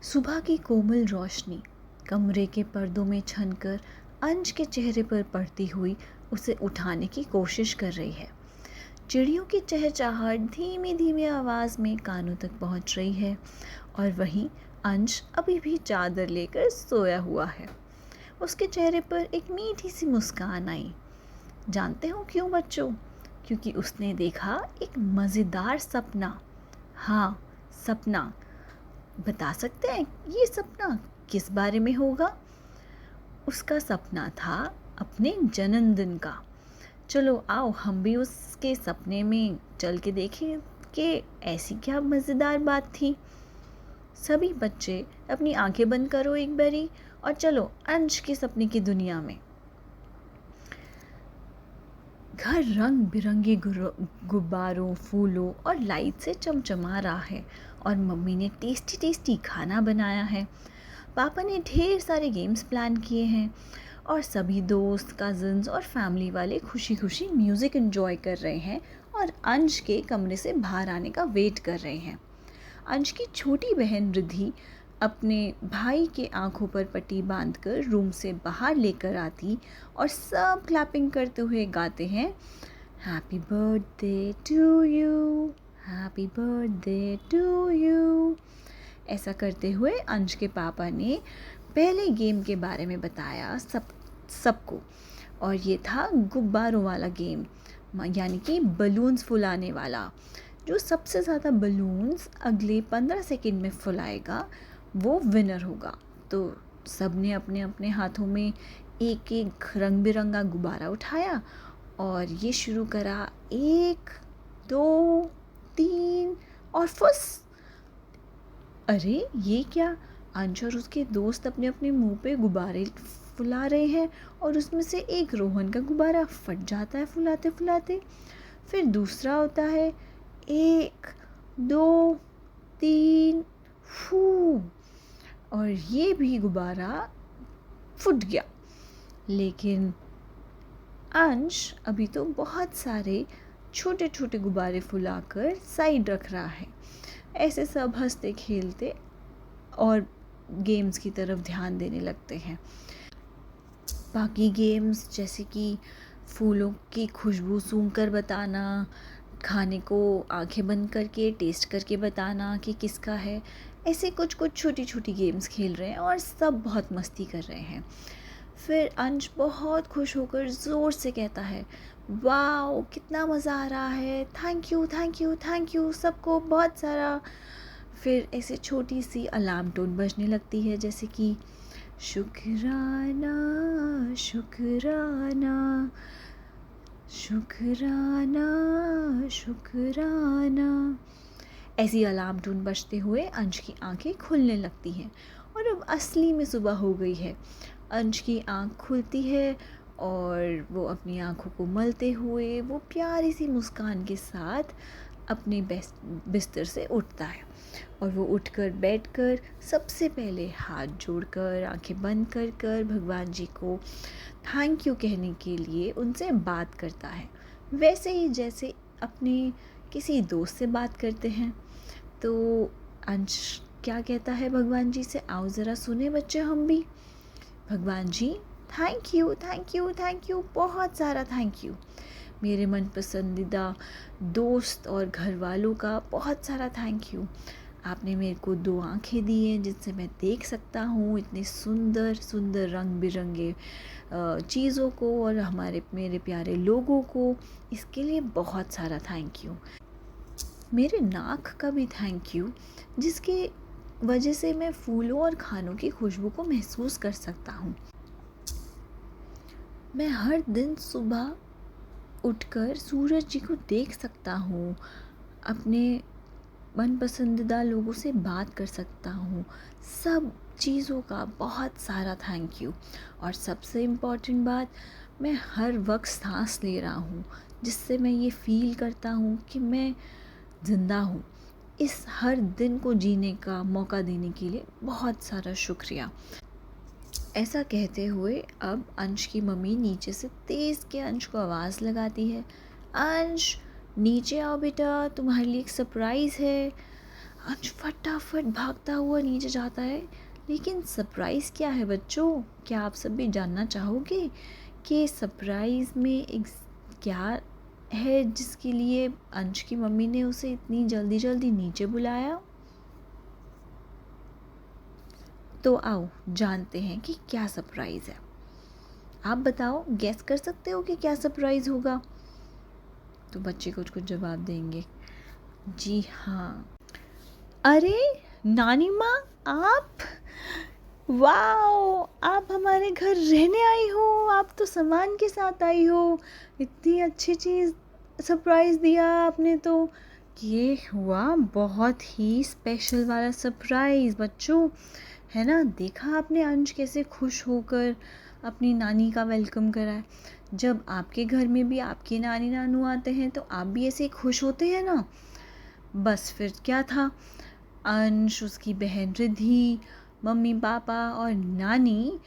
सुबह की कोमल रोशनी कमरे के पर्दों में छनकर अंश के चेहरे पर पड़ती हुई उसे उठाने की कोशिश कर रही है। चिड़ियों की चहचहाहट धीमी धीमी आवाज़ में कानों तक पहुंच रही है और वहीं अंश अभी भी चादर लेकर सोया हुआ है। उसके चेहरे पर एक मीठी सी मुस्कान आई। जानते हो क्यों बच्चों? क्योंकि उसने देखा एक मज़ेदार सपना। हाँ, सपना। बता सकते हैं ये सपना किस बारे में होगा? उसका सपना था अपने जन्मदिन का। चलो आओ हम भी उसके सपने में चल के देखें कि ऐसी क्या मज़ेदार बात थी। सभी बच्चे अपनी आंखें बंद करो एक बारी और चलो अंश के सपने की दुनिया में। घर रंग बिरंगे गुब्बारों, फूलों और लाइट से चमचमा रहा है और मम्मी ने टेस्टी टेस्टी खाना बनाया है। पापा ने ढेर सारे गेम्स प्लान किए हैं और सभी दोस्त, कज़न्स और फैमिली वाले खुशी खुशी म्यूज़िक एंजॉय कर रहे हैं और अंश के कमरे से बाहर आने का वेट कर रहे हैं। अंश की छोटी बहन रिद्धि अपने भाई के आंखों पर पट्टी बांधकर रूम से बाहर लेकर आती और सब क्लैपिंग करते हुए गाते हैं, happy birthday to you, happy birthday to you. ऐसा करते हुए अंश के पापा ने पहले गेम के बारे में बताया सबको और ये था गुब्बारों वाला गेम, यानी कि बलून्स फुलाने वाला। जो सबसे ज़्यादा बलून्स अगले 15 सेकंड में फुलाएगा वो विनर होगा। तो सब ने अपने अपने हाथों में एक एक रंग बिरंगा गुब्बारा उठाया और ये शुरू करा, 1 2 3 और फुस। अरे ये क्या? अंश और उसके दोस्त अपने अपने मुंह पे गुब्बारे फुला रहे हैं और उसमें से एक रोहन का गुब्बारा फट जाता है फुलाते फुलाते। फिर दूसरा होता है, 1 2 3 फू, और ये भी गुब्बारा फूट गया। लेकिन अंश अभी तो बहुत सारे छोटे छोटे गुब्बारे फुलाकर साइड रख रहा है। ऐसे सब हंसते खेलते और गेम्स की तरफ ध्यान देने लगते हैं। बाकी गेम्स जैसे कि फूलों की खुशबू सूंघकर बताना, खाने को आंखें बंद करके टेस्ट करके बताना कि किसका है, ऐसे कुछ कुछ छोटी छोटी गेम्स खेल रहे हैं और सब बहुत मस्ती कर रहे हैं। फिर अंश बहुत खुश होकर ज़ोर से कहता है, वाओ कितना मज़ा आ रहा है, thank you thank you thank you सबको बहुत सारा। फिर ऐसे छोटी सी अलार्म टोन बजने लगती है, जैसे कि शुक्राना शुक्राना शुक्राना शुक्राना। ऐसी अलार्म टोन बजते हुए अंश की आंखें खुलने लगती हैं और अब असली में सुबह हो गई है। अंश की आंख खुलती है और वो अपनी आंखों को मलते हुए वो प्यारी सी मुस्कान के साथ अपने बिस्तर से उठता है और वो उठकर बैठकर सबसे पहले हाथ जोड़कर आंखें बंद कर भगवान जी को थैंक यू कहने के लिए उनसे बात करता है, वैसे ही जैसे अपने किसी दोस्त से बात करते हैं। तो अंश क्या कहता है भगवान जी से, आओ ज़रा सुने बच्चे हम भी। भगवान जी thank you thank you thank you, बहुत सारा थैंक यू। मेरे मन पसंदीदा दोस्त और घर वालों का बहुत सारा थैंक यू। आपने मेरे को 2 आँखें दी हैं जिनसे मैं देख सकता हूँ इतने सुंदर सुंदर रंग बिरंगे चीज़ों को और मेरे प्यारे लोगों को, इसके लिए बहुत सारा थैंक यू। मेरे नाक का भी थैंक यू, जिसके वजह से मैं फूलों और खानों की खुशबू को महसूस कर सकता हूँ। मैं हर दिन सुबह उठकर सूरज जी को देख सकता हूँ, अपने मन पसंदीदा लोगों से बात कर सकता हूँ। सब चीज़ों का बहुत सारा थैंक यू। और सबसे इम्पॉर्टेंट बात, मैं हर वक्त सांस ले रहा हूँ, जिससे मैं ये फ़ील करता हूँ कि मैं ज़िंदा हूँ। इस हर दिन को जीने का मौका देने के लिए बहुत सारा शुक्रिया। ऐसा कहते हुए अब अंश की मम्मी नीचे से तेज़ के अंश को आवाज़ लगाती है, अंश नीचे आओ बेटा, तुम्हारे लिए एक सरप्राइज़ है। अंश फटाफट भागता हुआ नीचे जाता है। लेकिन सरप्राइज़ क्या है बच्चों? क्या आप सब भी जानना चाहोगे कि सरप्राइज़ में क्या है जिसके लिए अंश की मम्मी ने उसे इतनी जल्दी जल्दी नीचे बुलाया? तो आओ जानते हैं कि क्या सरप्राइज़ है। आप बताओ, गेस कर सकते हो कि क्या सरप्राइज़ होगा? तो बच्चे कुछ कुछ जवाब देंगे। जी हाँ, अरे नानी माँ, आप, वाओ, आप हमारे घर रहने आई हो, आप तो सामान के साथ आई हो, इतनी अच्छी चीज़ सरप्राइज़ दिया आपने। तो ये हुआ बहुत ही स्पेशल वाला सरप्राइज़ बच्चों, है ना? देखा आपने अंश कैसे खुश होकर अपनी नानी का वेलकम करा है। जब आपके घर में भी आपके नानी नानू आते हैं तो आप भी ऐसे खुश होते हैं ना। बस फिर क्या था, अंश, उसकी बहन रिद्धि, मम्मी पापा और नानी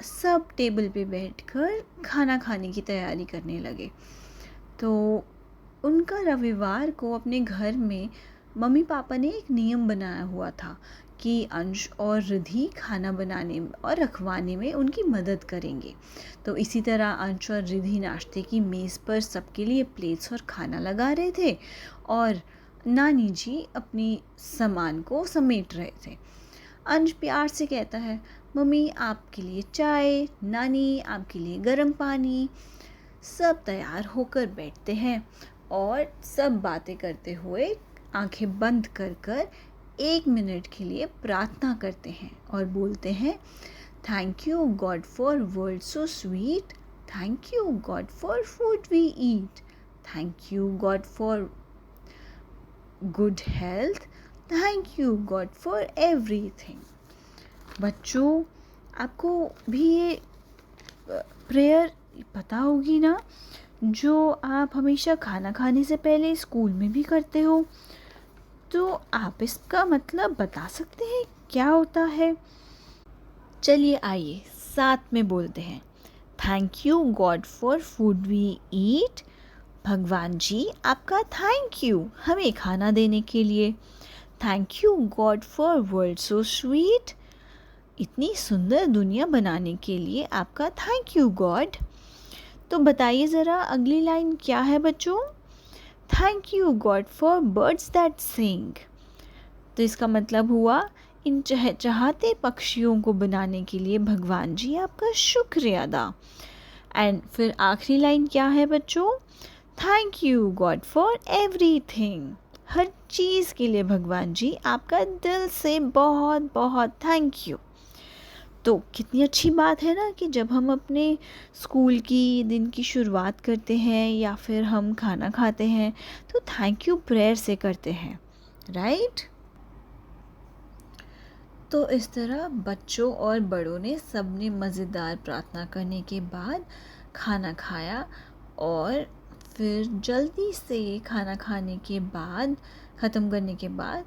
सब टेबल पे बैठकर खाना खाने की तैयारी करने लगे। तो उनका रविवार को अपने घर में मम्मी पापा ने एक नियम बनाया हुआ था कि अंश और रिद्धि खाना बनाने और रखवाने में उनकी मदद करेंगे। तो इसी तरह अंश और रिद्धि नाश्ते की मेज़ पर सबके लिए प्लेट्स और खाना लगा रहे थे और नानी जी अपनी सामान को समेट रहे थे। अंश प्यार से कहता है, मम्मी आपके लिए चाय, नानी आपके लिए गर्म पानी। सब तैयार होकर बैठते हैं और सब बातें करते हुए आंखें बंद कर कर 1 मिनट के लिए प्रार्थना करते हैं और बोलते हैं, thank you God for world so sweet, thank you God for food we eat, thank you God for good health, thank you God for everything. बच्चों, आपको भी ये प्रेयर पता होगी ना, जो आप हमेशा खाना खाने से पहले स्कूल में भी करते हो। तो आप इसका मतलब बता सकते हैं क्या होता है? चलिए आइए साथ में बोलते हैं, thank you God for food we eat. भगवान जी आपका थैंक यू हमें खाना देने के लिए। Thank you God for world so sweet, इतनी सुंदर दुनिया बनाने के लिए आपका थैंक यू गॉड। तो बताइए ज़रा अगली लाइन क्या है बच्चों? Thank you God for birds that सिंग। तो इसका मतलब हुआ इन चहचहाते पक्षियों को बनाने के लिए भगवान जी आपका शुक्रिया अदा। एंड फिर आखिरी लाइन क्या है बच्चों? Thank you God for everything, हर चीज़ के लिए भगवान जी आपका दिल से बहुत बहुत थैंक यू। तो कितनी अच्छी बात है ना कि जब हम अपने स्कूल की दिन की शुरुआत करते हैं या फिर हम खाना खाते हैं तो थैंक यू प्रेयर से करते हैं, राइट? तो इस तरह बच्चों और बड़ों ने सबने मज़ेदार प्रार्थना करने के बाद खाना खाया और फिर जल्दी से खाना खाने के बाद, ख़त्म करने के बाद,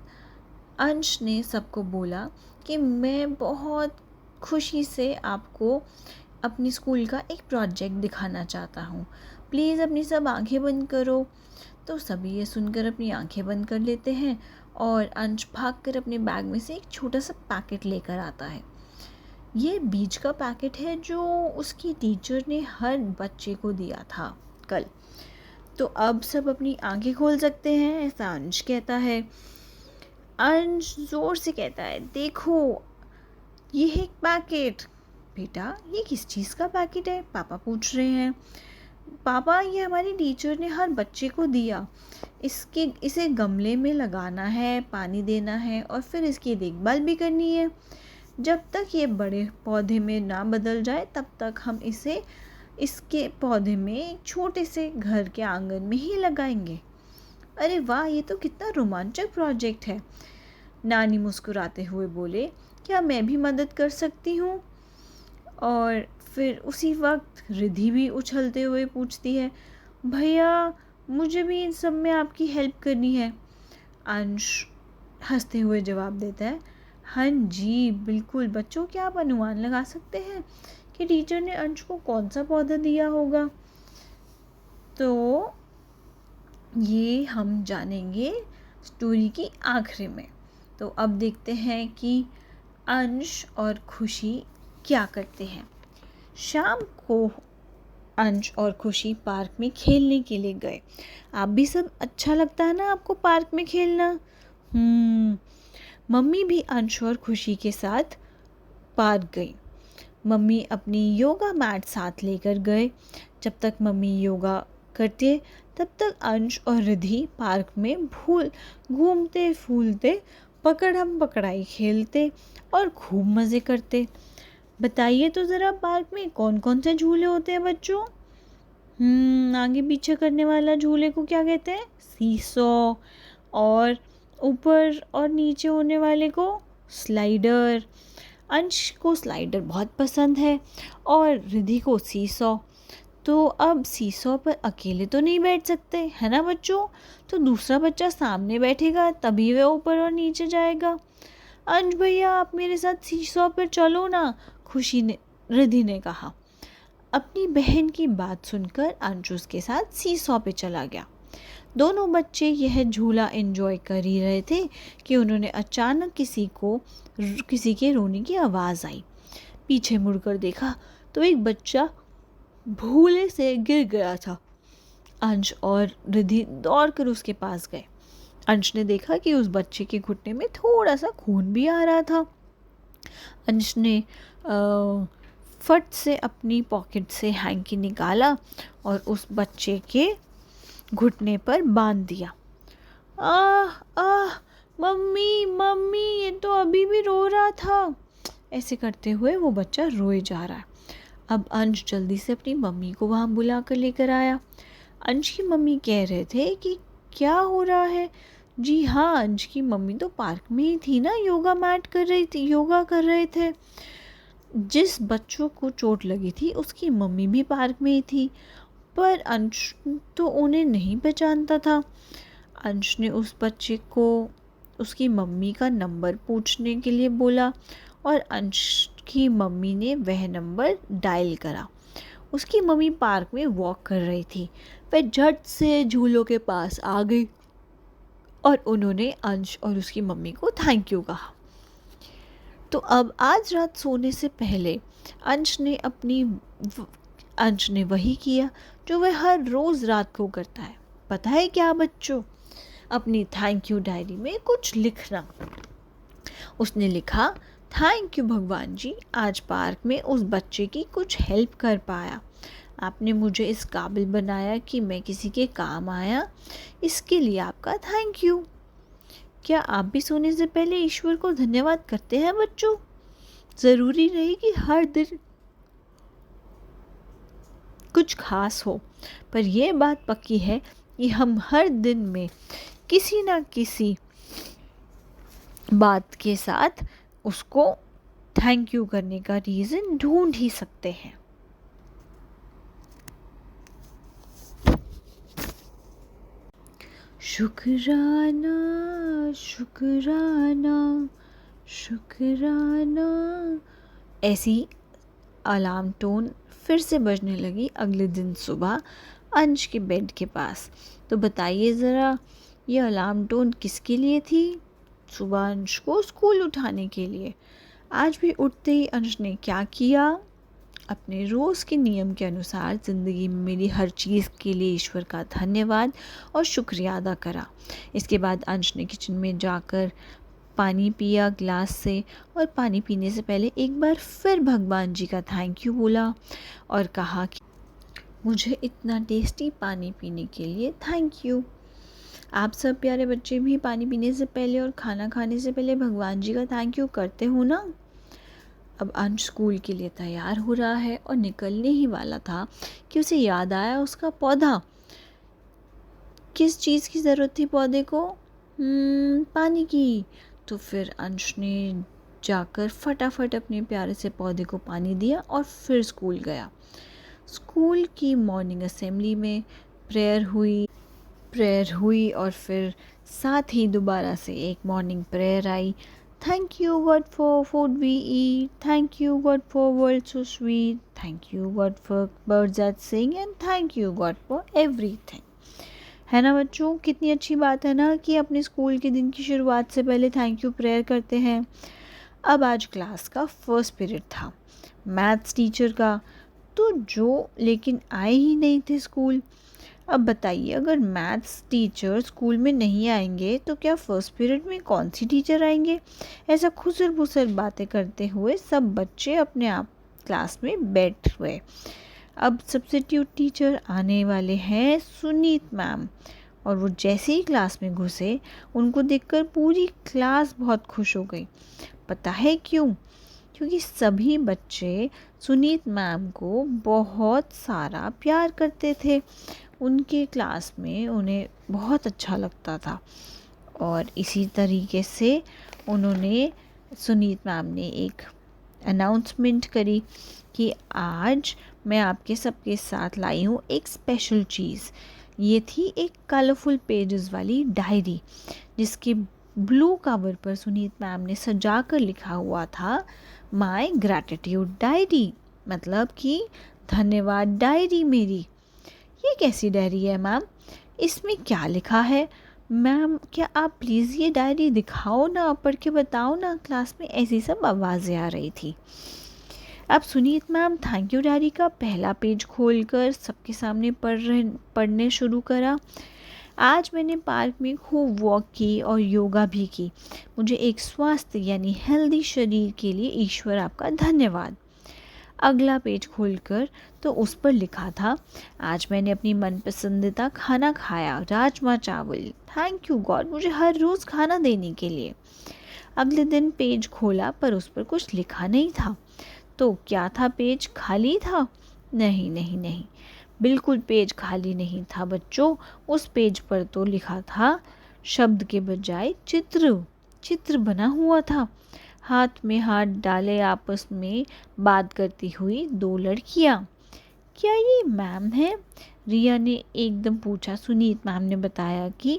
अंश ने सबको बोला कि मैं बहुत खुशी से आपको अपनी स्कूल का एक प्रोजेक्ट दिखाना चाहता हूँ, प्लीज़ अपनी सब आंखें बंद करो। तो सभी ये सुनकर अपनी आंखें बंद कर लेते हैं और अंश भागकर अपने बैग में से एक छोटा सा पैकेट लेकर आता है। ये बीज का पैकेट है जो उसकी टीचर ने हर बच्चे को दिया था कल। तो अब सब अपनी आंखें खोल सकते हैं, ऐसा अंश कहता है। अंश ज़ोर से कहता है, देखो ये है एक पैकेट। बेटा ये किस चीज़ का पैकेट है? पापा पूछ रहे हैं। पापा ये हमारी टीचर ने हर बच्चे को दिया, इसे गमले में लगाना है, पानी देना है और फिर इसकी देखभाल भी करनी है। जब तक ये बड़े पौधे में ना बदल जाए तब तक हम इसे इसके पौधे में एक छोटे से घर के आंगन में ही लगाएंगे। अरे वाह, ये तो कितना रोमांचक प्रोजेक्ट है। नानी मुस्कुराते हुए बोले, क्या मैं भी मदद कर सकती हूँ? और फिर उसी वक्त रिद्धि भी उछलते हुए पूछती है, भैया मुझे भी इन सब में आपकी हेल्प करनी है। अंश हंसते हुए जवाब देता है, हाँ जी बिल्कुल। बच्चों, क्या आप अनुमान लगा सकते हैं कि टीचर ने अंश को कौन सा पौधा दिया होगा? तो ये हम जानेंगे स्टोरी की आखिरी में। तो अब देखते हैं कि अंश और खुशी क्या करते हैं। शाम को अंश और खुशी पार्क में खेलने के लिए गए। आप भी सब अच्छा लगता है ना आपको पार्क में खेलना? मम्मी भी अंश और खुशी के साथ पार्क गई। मम्मी अपनी योगा मैट साथ लेकर गए। जब तक मम्मी योगा करते तब तक अंश और रिद्धि पार्क में भूल घूमते फूलते पकड़म पकड़ाई खेलते और खूब मज़े करते। बताइए तो ज़रा पार्क में कौन कौन से झूले होते हैं बच्चों? आगे पीछे करने वाला झूले को क्या कहते हैं? सीसॉ। और ऊपर और नीचे होने वाले को स्लाइडर। अंश को स्लाइडर बहुत पसंद है और रिद्धि को सीसॉ। तो अब सीसॉ पर अकेले तो नहीं बैठ सकते, है ना बच्चों? तो दूसरा बच्चा सामने बैठेगा तभी वह ऊपर और नीचे जाएगा। अंश भैया आप मेरे साथ सीसॉ पर चलो ना, खुशी ने रिद्धि ने कहा। अपनी बहन की बात सुनकर अंश उसके साथ सीसॉ पे चला गया। दोनों बच्चे यह झूला एंजॉय कर ही रहे थे कि उन्होंने अचानक किसी के रोने की आवाज़ आई। पीछे मुड़कर देखा तो एक बच्चा भूले से गिर गया था। अंश और रिद्धि दौड़कर उसके पास गए। अंश ने देखा कि उस बच्चे के घुटने में थोड़ा सा खून भी आ रहा था। अंश ने फट से अपनी पॉकेट से हैंकी निकाला और उस बच्चे के घुटने पर बांध दिया। आह आह, मम्मी मम्मी, ये तो अभी भी रो रहा था। ऐसे करते हुए वो बच्चा रोए जा रहा है। अब अंश जल्दी से अपनी मम्मी को वहाँ बुला कर लेकर आया। अंश की मम्मी कह रहे थे कि क्या हो रहा है? जी हाँ, अंश की मम्मी तो पार्क में ही थी ना, योगा कर रहे थे। जिस बच्चों को चोट लगी थी उसकी मम्मी भी पार्क में ही थी, पर अंश तो उन्हें नहीं पहचानता था। अंश ने उस बच्चे को उसकी मम्मी का नंबर पूछने के लिए बोला और अंश की मम्मी ने वह नंबर डायल करा। उसकी मम्मी पार्क में वॉक कर रही थी। वह झट से झूलों के पास आ गई और उन्होंने अंश और उसकी मम्मी को थैंक यू कहा। तो अब आज रात सोने से पहले अंश ने वही किया जो वह हर रोज़ रात को करता है। पता है क्या बच्चों? अपनी थैंक यू डायरी में कुछ लिखना। उसने लिखा, थैंक यू भगवान जी, आज पार्क में उस बच्चे की कुछ हेल्प कर पाया। आपने मुझे इस काबिल बनाया कि मैं किसी के काम आया, इसके लिए आपका थैंक यू। क्या आप भी सोने से पहले ईश्वर को धन्यवाद करते हैं बच्चों? ज़रूरी नहीं कि हर दिन कुछ खास हो, पर यह बात पक्की है कि हम हर दिन में किसी ना किसी बात के साथ उसको थैंक यू करने का रीज़न ढूंढ ही सकते हैं। शुक्राना शुक्राना शुक्राना। ऐसी अलार्म टोन फिर से बजने लगी अगले दिन सुबह अंश के बेड के पास। तो बताइए ज़रा, ये अलार्म टोन किसके लिए थी? सुबह अंश को स्कूल उठाने के लिए। आज भी उठते ही अंश ने क्या किया? अपने रोज़ के नियम के अनुसार ज़िंदगी में मेरी हर चीज़ के लिए ईश्वर का धन्यवाद और शुक्रिया अदा करा। इसके बाद अंश ने किचन में जाकर पानी पिया ग्लास से और पानी पीने से पहले एक बार फिर भगवान जी का थैंक यू बोला और कहा कि मुझे इतना टेस्टी पानी पीने के लिए थैंक यू। आप सब प्यारे बच्चे भी पानी पीने से पहले और खाना खाने से पहले भगवान जी का थैंक यू करते हो ना? अब अंश स्कूल के लिए तैयार हो रहा है और निकलने ही वाला था कि उसे याद आया उसका पौधा। किस चीज़ की ज़रूरत थी पौधे को? पानी की। तो फिर अंश ने जाकर फटाफट अपने प्यारे से पौधे को पानी दिया और फिर स्कूल गया। स्कूल की मॉर्निंग असेंबली में प्रेयर हुई और फिर साथ ही दोबारा से एक morning prayer I. Thank you God for food we eat. Thank you God for world so sweet. Thank you God for birds that sing and thank you God for everything. है ना बच्चों, कितनी अच्छी बात है ना कि अपने स्कूल के दिन की शुरुआत से पहले थैंक यू प्रेयर करते हैं। अब आज क्लास का फर्स्ट पीरियड था, मैथ्स टीचर का, तो जो लेकिन आए ही नहीं थे स्कूल। अब बताइए, अगर मैथ्स टीचर स्कूल में नहीं आएंगे तो क्या फर्स्ट पीरियड में कौन सी टीचर आएंगे? ऐसा खुसर बुसर बातें करते हुए सब बच्चे अपने आप क्लास में बैठ हुए। अब सब्स्टिट्यूट टीचर आने वाले हैं सुनीत मैम, और वो जैसे ही क्लास में घुसे उनको देखकर पूरी क्लास बहुत खुश हो गई। पता है क्यों? क्योंकि सभी बच्चे सुनीत मैम को बहुत सारा प्यार करते थे। उनके क्लास में उन्हें बहुत अच्छा लगता था, और इसी तरीके से उन्होंने सुनीत मैम ने एक अनाउंसमेंट करी कि आज मैं आपके सबके साथ लाई हूँ एक स्पेशल चीज़। ये थी एक कलरफुल पेजेस वाली डायरी, जिसके ब्लू कवर पर सुनीत मैम ने सजा कर लिखा हुआ था माई ग्रैटिट्यूड डायरी, मतलब कि धन्यवाद डायरी मेरी। ये कैसी डायरी है मैम? इसमें क्या लिखा है? मैम क्या आप प्लीज़ ये डायरी दिखाओ ना, पढ़ के बताओ ना। क्लास में ऐसी सब आवाज़ें आ रही थी। अब Sunit ma'am thank you diary का पहला पेज खोलकर सबके सामने पढ़ने शुरू करा। आज मैंने पार्क में खूब वॉक की और योगा भी की। मुझे एक स्वस्थ यानी हेल्दी शरीर के लिए ईश्वर आपका धन्यवाद। अगला पेज खोलकर तो उस पर लिखा था, आज मैंने अपनी मनपसंदीदा खाना खाया, राजमा चावल। थैंक यू गॉड मुझे हर रोज़ खाना देने के लिए। अगले दिन पेज खोला पर उस पर कुछ लिखा नहीं था। तो क्या था, पेज खाली था? नहीं नहीं नहीं, बिल्कुल पेज खाली नहीं था बच्चों। उस पेज पर तो लिखा था, शब्द के बजाय चित्र चित्र बना हुआ था। हाथ में हाथ डाले आपस में बात करती हुई दो लड़कियां। क्या ये मैम है? रिया ने एकदम पूछा। सुनीत मैम ने बताया कि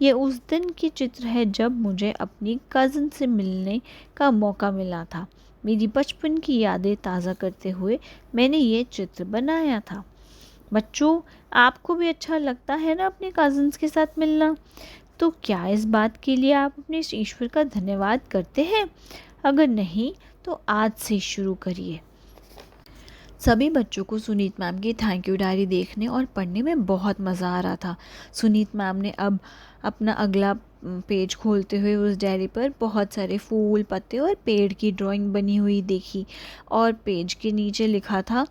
ये उस दिन की चित्र है जब मुझे अपनी कज़न से मिलने का मौका मिला था। मेरी बचपन की यादें ताज़ा करते हुए मैंने ये चित्र बनाया था। बच्चों, आपको भी अच्छा लगता है ना अपने कज़न्स के साथ मिलना? तो क्या इस बात के लिए आप अपने ईश्वर का धन्यवाद करते हैं? अगर नहीं तो आज से शुरू करिए। सभी बच्चों को सुनीत मैम की थैंक यू डायरी देखने और पढ़ने में बहुत मज़ा आ रहा था। सुनीत मैम ने अब अपना अगला पेज खोलते हुए उस डायरी पर बहुत सारे फूल, पत्ते और पेड़ की ड्राइंग बनी हुई देखी, और पेज के नीचे लिखा था,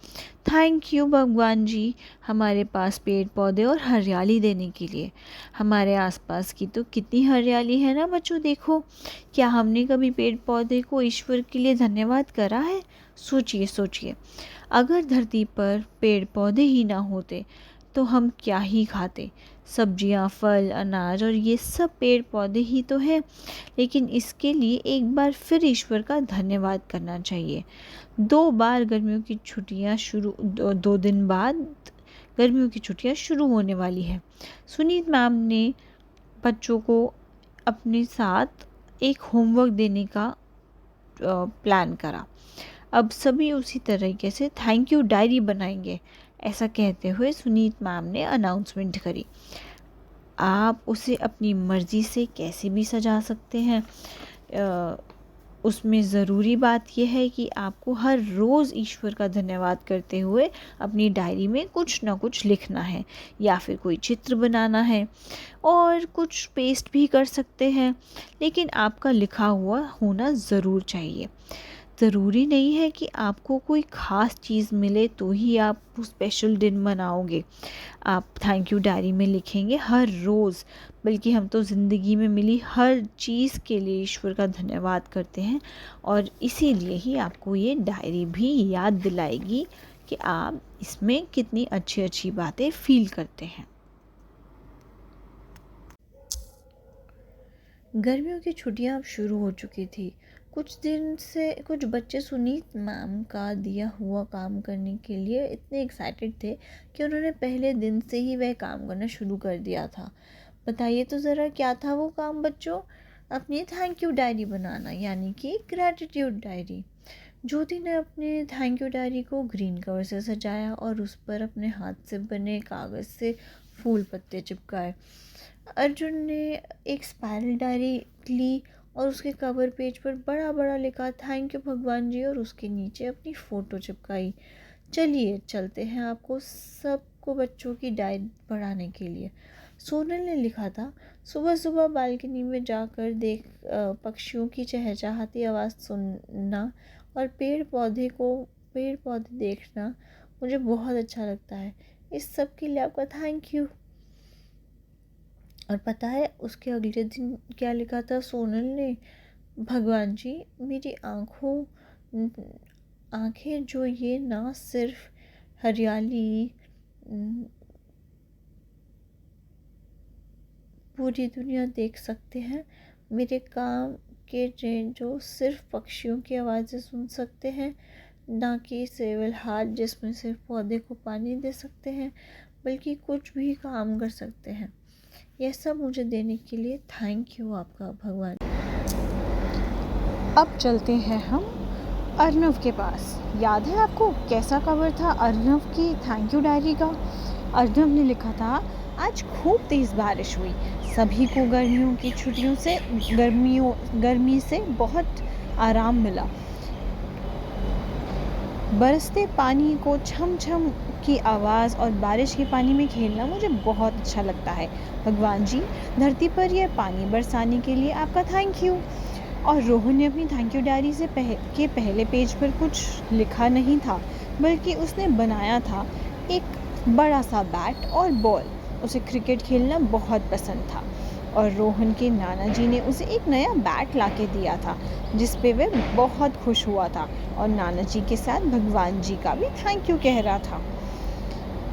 थैंक यू भगवान जी हमारे पास पेड़ पौधे और हरियाली देने के लिए। हमारे आसपास की तो कितनी हरियाली है ना बच्चों, देखो। क्या हमने कभी पेड़ पौधे को ईश्वर के लिए धन्यवाद करा है? सोचिए सोचिए, अगर धरती पर पेड़ पौधे ही ना होते तो हम क्या ही खाते? सब्जियां, फल, अनाज, और ये सब पेड़ पौधे ही तो है। लेकिन इसके लिए एक बार फिर ईश्वर का धन्यवाद करना चाहिए। 2 बार गर्मियों की छुट्टियां शुरू, 2 दिन बाद गर्मियों की छुट्टियां शुरू होने वाली है। सुनीत मैम ने बच्चों को अपने साथ एक होमवर्क देने का प्लान करा। अब सभी उसी तरीके से थैंक यू डायरी बनाएंगे, ऐसा कहते हुए सुनीत मैम ने अनाउंसमेंट करी। आप उसे अपनी मर्ज़ी से कैसे भी सजा सकते हैं। उसमें ज़रूरी बात यह है कि आपको हर रोज़ ईश्वर का धन्यवाद करते हुए अपनी डायरी में कुछ ना कुछ लिखना है, या फिर कोई चित्र बनाना है, और कुछ पेस्ट भी कर सकते हैं। लेकिन आपका लिखा हुआ होना ज़रूर चाहिए। ज़रूरी नहीं है कि आपको कोई ख़ास चीज़ मिले तो ही आप स्पेशल दिन मनाओगे। आप थैंक यू डायरी में लिखेंगे हर रोज़, बल्कि हम तो ज़िंदगी में मिली हर चीज़ के लिए ईश्वर का धन्यवाद करते हैं, और इसीलिए ही आपको ये डायरी भी याद दिलाएगी कि आप इसमें कितनी अच्छी अच्छी बातें फ़ील करते हैं। गर्मियों की छुट्टियां अब शुरू हो चुकी थी। कुछ दिन से कुछ बच्चे सुनीत मैम का दिया हुआ काम करने के लिए इतने एक्साइटेड थे कि उन्होंने पहले दिन से ही वह काम करना शुरू कर दिया था। बताइए तो ज़रा, क्या था वो काम बच्चों? अपनी थैंक यू डायरी बनाना, यानी कि ग्रैटिट्यूड डायरी। ज्योति ने अपने थैंक यू डायरी को ग्रीन कवर से सजाया और उस पर अपने हाथ से बने कागज़ से फूल पत्ते चिपकाए। अर्जुन ने एक स्पाइरल डायरी ली और उसके कवर पेज पर बड़ा बड़ा लिखा थैंक यू भगवान जी, और उसके नीचे अपनी फ़ोटो चिपकाई। चलिए चलते हैं आपको सबको बच्चों की डायरी पढ़ाने के लिए। सोनल ने लिखा था, सुबह सुबह बालकनी में जाकर पक्षियों की चहचहाती आवाज़ सुनना और पेड़ पौधे देखना मुझे बहुत अच्छा लगता है। इस सब के लिए आपका थैंक यू। और पता है उसके अगले दिन क्या लिखा था सोनल ने? भगवान जी, मेरी आँखें जो ये ना सिर्फ हरियाली, पूरी दुनिया देख सकते हैं, मेरे काम के जो सिर्फ पक्षियों की आवाज़ें सुन सकते हैं, ना कि केवल हाथ जिसमें सिर्फ पौधे को पानी दे सकते हैं, बल्कि कुछ भी काम कर सकते हैं। यह सब मुझे देने के लिए थैंक यू आपका भगवान। अब चलते हैं हम अर्नव के पास। याद है आपको कैसा कवर था अर्नव की थैंक यू डायरी का? अर्नव ने लिखा था, आज खूब तेज़ बारिश हुई, सभी को गर्मियों की छुट्टियों से गर्मी से बहुत आराम मिला। बरसते पानी को छम छम की आवाज़ और बारिश के पानी में खेलना मुझे बहुत अच्छा लगता है। भगवान जी, धरती पर यह पानी बरसाने के लिए आपका थैंक यू। और रोहन ने अपनी थैंक यू डायरी से पहले पेज पर कुछ लिखा नहीं था, बल्कि उसने बनाया था एक बड़ा सा बैट और बॉल। उसे क्रिकेट खेलना बहुत पसंद था और रोहन के नाना जी ने उसे एक नया बैट लाके दिया था, जिस पे वह बहुत खुश हुआ था और नाना जी के साथ भगवान जी का भी थैंक यू कह रहा था।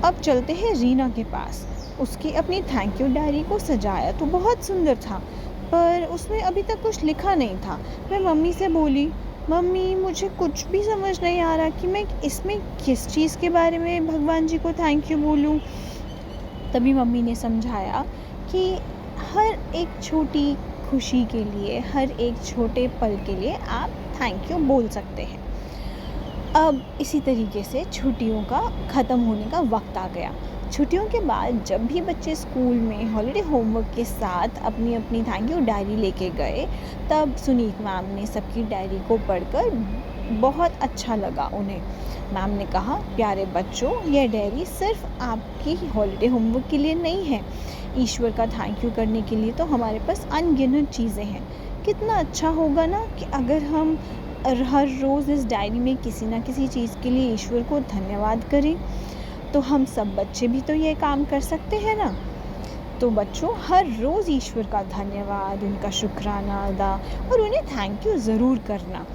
अब चलते हैं रीना के पास। उसकी अपनी थैंक यू डायरी को सजाया तो बहुत सुंदर था, पर उसमें अभी तक कुछ लिखा नहीं था। वह मम्मी से बोली, मम्मी मुझे कुछ भी समझ नहीं आ रहा कि मैं इसमें किस चीज़ के बारे में भगवान जी को थैंक यू बोलूं। तभी मम्मी ने समझाया कि हर एक छोटी खुशी के लिए, हर एक छोटे पल के लिए आप थैंक यू बोल सकते हैं। अब इसी तरीके से छुट्टियों का ख़त्म होने का वक्त आ गया। छुट्टियों के बाद जब भी बच्चे स्कूल में हॉलीडे होमवर्क के साथ अपनी अपनी थैंक यू डायरी लेके गए, तब सुनीत मैम ने सबकी डायरी को पढ़कर बहुत अच्छा लगा उन्हें। मैम ने कहा, प्यारे बच्चों, यह डायरी सिर्फ आपकी हॉलीडे होमवर्क के लिए नहीं है। ईश्वर का थैंक यू करने के लिए तो हमारे पास अनगिनत चीज़ें हैं। कितना अच्छा होगा ना कि अगर हम हर रोज़ इस डायरी में किसी ना किसी चीज़ के लिए ईश्वर को धन्यवाद करें। तो हम सब बच्चे भी तो ये काम कर सकते हैं ना। तो बच्चों, हर रोज़ ईश्वर का धन्यवाद, उनका शुक्राना अदा और उन्हें थैंक यू ज़रूर करना।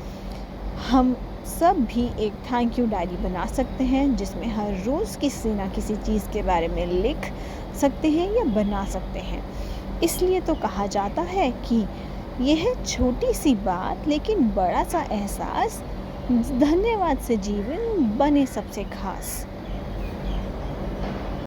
हम सब भी एक थैंक यू डायरी बना सकते हैं, जिसमें हर रोज़ किसी ना किसी चीज़ के बारे में लिख सकते हैं या बना सकते हैं। इसलिए तो कहा जाता है कि यह छोटी सी बात लेकिन बड़ा सा एहसास, धन्यवाद से जीवन बने सबसे खास।